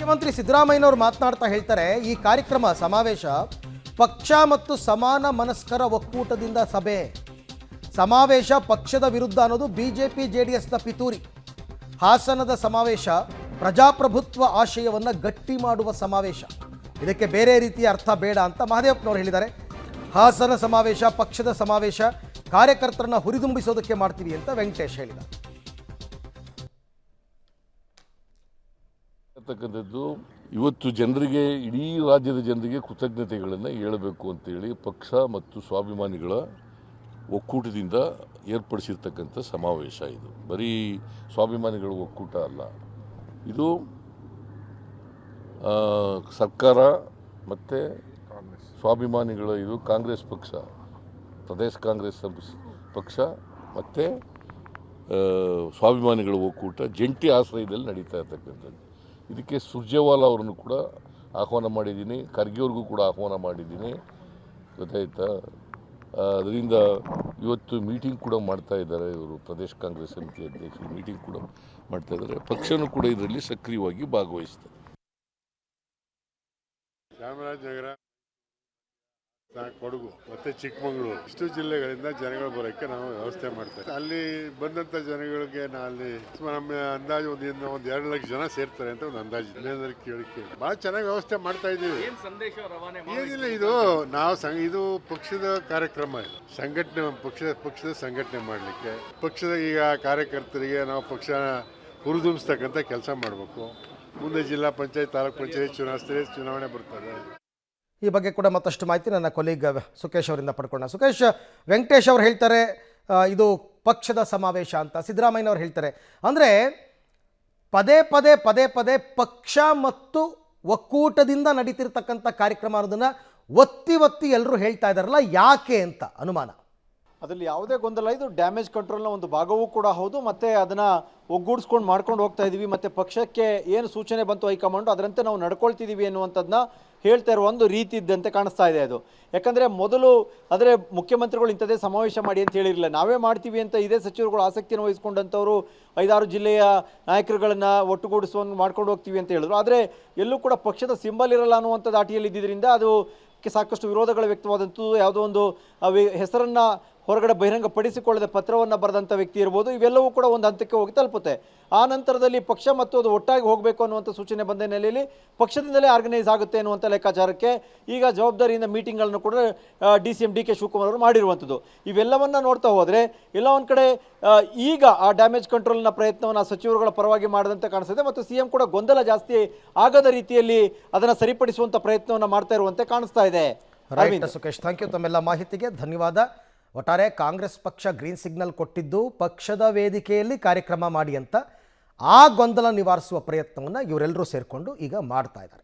ಮುಖ್ಯಮಂತ್ರಿ ಸಿದ್ದರಾಮಯ್ಯನವರು ಮಾತನಾಡ್ತಾ ಹೇಳ್ತಾರೆ, ಈ ಕಾರ್ಯಕ್ರಮ ಸಮಾವೇಶ ಪಕ್ಷ ಮತ್ತು ಸಮಾನ ಮನಸ್ಕರ ಒಕ್ಕೂಟದಿಂದ ಸಭೆ. ಸಮಾವೇಶ ಪಕ್ಷದ ವಿರುದ್ಧ ಅನ್ನೋದು ಬಿಜೆಪಿ ಜೆಡಿಎಸ್ನ ಪಿತೂರಿ. ಹಾಸನದ ಸಮಾವೇಶ ಪ್ರಜಾಪ್ರಭುತ್ವ ಆಶಯವನ್ನು ಗಟ್ಟಿ ಮಾಡುವ ಸಮಾವೇಶ. ಇದಕ್ಕೆ ಬೇರೆ ರೀತಿಯ ಅರ್ಥ ಬೇಡ ಅಂತ ಮಹದೇವಪ್ಪನವರು ಹೇಳಿದ್ದಾರೆ. ಹಾಸನ ಸಮಾವೇಶ ಪಕ್ಷದ ಸಮಾವೇಶ, ಕಾರ್ಯಕರ್ತರನ್ನ ಹುರಿದುಂಬಿಸೋದಕ್ಕೆ ಮಾಡ್ತೀವಿ ಅಂತ ವೆಂಕಟೇಶ್ ಹೇಳಿದ್ದಾರೆ. ಇವತ್ತು ಜನರಿಗೆ, ಇಡೀ ರಾಜ್ಯದ ಜನರಿಗೆ ಕೃತಜ್ಞತೆಗಳನ್ನು ಹೇಳಬೇಕು ಅಂತೇಳಿ ಪಕ್ಷ ಮತ್ತು ಸ್ವಾಭಿಮಾನಿಗಳ ಒಕ್ಕೂಟದಿಂದ ಏರ್ಪಡಿಸಿರ್ತಕ್ಕಂಥ ಸಮಾವೇಶ. ಇದು ಬರೀ ಸ್ವಾಭಿಮಾನಿಗಳ ಒಕ್ಕೂಟ ಅಲ್ಲ, ಇದು ಸರ್ಕಾರ ಮತ್ತು ಸ್ವಾಭಿಮಾನಿಗಳ, ಇದು ಕಾಂಗ್ರೆಸ್ ಪಕ್ಷ, ಪ್ರದೇಶ ಕಾಂಗ್ರೆಸ್ ಪಕ್ಷ ಮತ್ತು ಸ್ವಾಭಿಮಾನಿಗಳ ಒಕ್ಕೂಟ ಜಂಟಿ ಆಶ್ರಯದಲ್ಲಿ ನಡೀತಾ ಇರ್ತಕ್ಕಂಥದ್ದು. ಇದಕ್ಕೆ ಸುರ್ಜೇವಾಲಾ ಅವರನ್ನು ಕೂಡ ಆಹ್ವಾನ ಮಾಡಿದ್ದೀನಿ, ಖರ್ಗೆ ಅವ್ರಿಗೂ ಕೂಡ ಆಹ್ವಾನ ಮಾಡಿದ್ದೀನಿ, ಗೊತ್ತಾಯ್ತಾ. ಅದರಿಂದ ಇವತ್ತು ಮೀಟಿಂಗ್ ಕೂಡ ಮಾಡ್ತಾ ಇದ್ದಾರೆ ಇವರು, ಪ್ರದೇಶ ಕಾಂಗ್ರೆಸ್ ಸಮಿತಿ ಅಧ್ಯಕ್ಷರು ಮೀಟಿಂಗ್ ಕೂಡ ಮಾಡ್ತಾ ಇದ್ದಾರೆ. ಪಕ್ಷನೂ ಕೂಡ ಇದರಲ್ಲಿ ಸಕ್ರಿಯವಾಗಿ ಭಾಗವಹಿಸ್ತಾರೆ. ಚಾಮರಾಜನಗರ, ಕೊಡಗು ಮತ್ತೆ ಚಿಕ್ಕಮಗಳೂರು ಇಷ್ಟು ಜಿಲ್ಲೆಗಳಿಂದ ಜನಗಳು ಬರೋಕ್ಕೆ ನಾವು ವ್ಯವಸ್ಥೆ ಮಾಡ್ತೇವೆ. ಅಲ್ಲಿ ಬಂದಂತ ಜನಗಳಿಗೆ ಅಲ್ಲಿ ನಮ್ಮ ಅಂದಾಜು ಒಂದು 2 ಲಕ್ಷ ಜನ ಸೇರ್ತಾರೆ ಅಂತ ಒಂದು ಅಂದಾಜು ಕೇಳಿಕೆ ಬಹಳ ಚೆನ್ನಾಗಿ ವ್ಯವಸ್ಥೆ ಮಾಡ್ತಾ ಇದ್ದೀವಿ. ಏನಿಲ್ಲ, ಇದು ನಾವು ಇದು ಪಕ್ಷದ ಕಾರ್ಯಕ್ರಮ, ಇದು ಸಂಘಟನೆ, ಪಕ್ಷದ ಸಂಘಟನೆ ಮಾಡಲಿಕ್ಕೆ, ಪಕ್ಷದ ಈಗ ಕಾರ್ಯಕರ್ತರಿಗೆ ನಾವು ಪಕ್ಷ ಹುರಿದುಂಬಿಸ್ತಕ್ಕಂಥ ಕೆಲಸ ಮಾಡಬೇಕು. ಮುಂದೆ ಜಿಲ್ಲಾ ಪಂಚಾಯತ್, ತಾಲೂಕ್ ಪಂಚಾಯತ್ ಚುನಾವಣೆ ಬರ್ತದೆ. ಈ ಬಗ್ಗೆ ಕೂಡ ಮತ್ತಷ್ಟು ಮಾಹಿತಿ ನನ್ನ ಕೊಲೀಗ್ ಸುಕೇಶ್ ಅವರಿಂದ ಪಡ್ಕೊಳ್ಳೋಣ. ಸುಕೇಶ್, ವೆಂಕಟೇಶ್ ಅವರು ಹೇಳ್ತಾರೆ ಇದು ಪಕ್ಷದ ಸಮಾವೇಶ ಅಂತ, ಸಿದ್ದರಾಮಯ್ಯನವರು ಹೇಳ್ತಾರೆ. ಅಂದರೆ ಪದೇ ಪದೇ ಪಕ್ಷ ಮತ್ತು ಒಕ್ಕೂಟದಿಂದ ನಡೀತಿರ್ತಕ್ಕಂಥ ಕಾರ್ಯಕ್ರಮ ಅನ್ನೋದನ್ನು ಒತ್ತಿ ಎಲ್ಲರೂ ಹೇಳ್ತಾ ಇದ್ದಾರಲ್ಲ, ಯಾಕೆ ಅಂತ ಅನುಮಾನ? ಅದರಲ್ಲಿ ಯಾವುದೇ ಗೊಂದಲ, ಇದು ಡ್ಯಾಮೇಜ್ ಕಂಟ್ರೋಲ್ನ ಒಂದು ಭಾಗವೂ ಕೂಡ ಹೌದು. ಮತ್ತು ಅದನ್ನು ಒಗ್ಗೂಡಿಸ್ಕೊಂಡು ಮಾಡ್ಕೊಂಡು ಹೋಗ್ತಾ ಇದ್ದೀವಿ. ಮತ್ತು ಪಕ್ಷಕ್ಕೆ ಏನು ಸೂಚನೆ ಬಂತು ಹೈಕಮಾಂಡು ಅದರಂತೆ ನಾವು ನಡ್ಕೊಳ್ತಿದ್ದೀವಿ ಅನ್ನುವಂಥದ್ದನ್ನ ಹೇಳ್ತಾ ಇರುವ ಒಂದು ರೀತಿ ಇದ್ದಂತೆ ಕಾಣಿಸ್ತಾ ಇದೆ ಅದು. ಯಾಕಂದರೆ ಮೊದಲು ಆದರೆ ಮುಖ್ಯಮಂತ್ರಿಗಳು ಇಂಥದ್ದೇ ಸಮಾವೇಶ ಮಾಡಿ ಅಂತ ಹೇಳಿರಲಿಲ್ಲ, ನಾವೇ ಮಾಡ್ತೀವಿ ಅಂತ ಇದೇ ಸಚಿವರುಗಳು ಆಸಕ್ತಿಯನ್ನು ವಹಿಸ್ಕೊಂಡಂಥವ್ರು 5-6 ಜಿಲ್ಲೆಯ ನಾಯಕರುಗಳನ್ನು ಒಟ್ಟುಗೂಡಿಸುವಂಗೆ ಮಾಡ್ಕೊಂಡು ಹೋಗ್ತೀವಿ ಅಂತ ಹೇಳಿದ್ರು. ಆದರೆ ಎಲ್ಲೂ ಕೂಡ ಪಕ್ಷದ ಸಿಂಬಲ್ ಇರಲ್ಲ ಅನ್ನುವಂಥ ದಾಟಿಯಲ್ಲಿ ಇದ್ದಿದ್ದರಿಂದ ಅದು ಸಾಕಷ್ಟು ವಿರೋಧಗಳು ವ್ಯಕ್ತವಾದಂಥದ್ದು. ಯಾವುದೋ ಒಂದು ಹೆಸರನ್ನು ಹೊರಗಡೆ ಬಹಿರಂಗಪಡಿಸಿಕೊಳ್ಳದೆ ಪತ್ರವನ್ನು ಬರೆದಂಥ ವ್ಯಕ್ತಿ ಇರ್ಬೋದು, ಇವೆಲ್ಲವೂ ಕೂಡ ಒಂದು ಹಂತಕ್ಕೆ ಹೋಗಿ ತಲುಪುತ್ತೆ. ಆ ನಂತರದಲ್ಲಿ ಪಕ್ಷ ಮತ್ತು ಅದು ಒಟ್ಟಾಗಿ ಹೋಗಬೇಕು ಅನ್ನುವಂಥ ಸೂಚನೆ ಬಂದ ಹಿನ್ನೆಲೆಯಲ್ಲಿ ಪಕ್ಷದಿಂದಲೇ ಆರ್ಗನೈಸ್ ಆಗುತ್ತೆ ಅನ್ನುವಂಥ ಲೆಕ್ಕಾಚಾರಕ್ಕೆ ಈಗ ಜವಾಬ್ದಾರಿಯಿಂದ ಮೀಟಿಂಗ್ಗಳನ್ನು ಕೂಡ DCM DK ಶಿವಕುಮಾರ್ ಅವರು ಮಾಡಿರುವಂಥದ್ದು. ಇವೆಲ್ಲವನ್ನು ನೋಡ್ತಾ ಹೋದರೆ ಎಲ್ಲ ಒಂದು ಕಡೆ ಈಗ ಆ ಡ್ಯಾಮೇಜ್ ಕಂಟ್ರೋಲ್ನ ಪ್ರಯತ್ನವನ್ನು ಸಚಿವರುಗಳ ಪರವಾಗಿ ಮಾಡಿದಂತೆ ಕಾಣಿಸ್ತದೆ. ಮತ್ತು CM ಕೂಡ ಗೊಂದಲ ಜಾಸ್ತಿ ಆಗದ ರೀತಿಯಲ್ಲಿ ಅದನ್ನು ಸರಿಪಡಿಸುವಂಥ ಪ್ರಯತ್ನವನ್ನು ಮಾಡ್ತಾ ಇರುವಂತೆ ಕಾಣಿಸ್ತಾ ಇದೆ. ಸುಕೇಶ್, ಥ್ಯಾಂಕ್ ಯು ತಮ್ಮೆಲ್ಲ ಮಾಹಿತಿಗೆ, ಧನ್ಯವಾದ. ಒಟ್ಟಾರೆ ಕಾಂಗ್ರೆಸ್ ಪಕ್ಷ ಗ್ರೀನ್ ಸಿಗ್ನಲ್ ಕೊಟ್ಟಿದ್ದು ಪಕ್ಷದ ವೇದಿಕೆಯಲ್ಲಿ ಕಾರ್ಯಕ್ರಮ ಮಾಡಿ ಅಂತ, ಆ ಗೊಂದಲ ನಿವಾರಿಸುವ ಪ್ರಯತ್ನವನ್ನು ಇವರೆಲ್ಲರೂ ಸೇರಿಕೊಂಡು ಈಗ ಮಾಡ್ತಾ ಇದ್ದಾರೆ.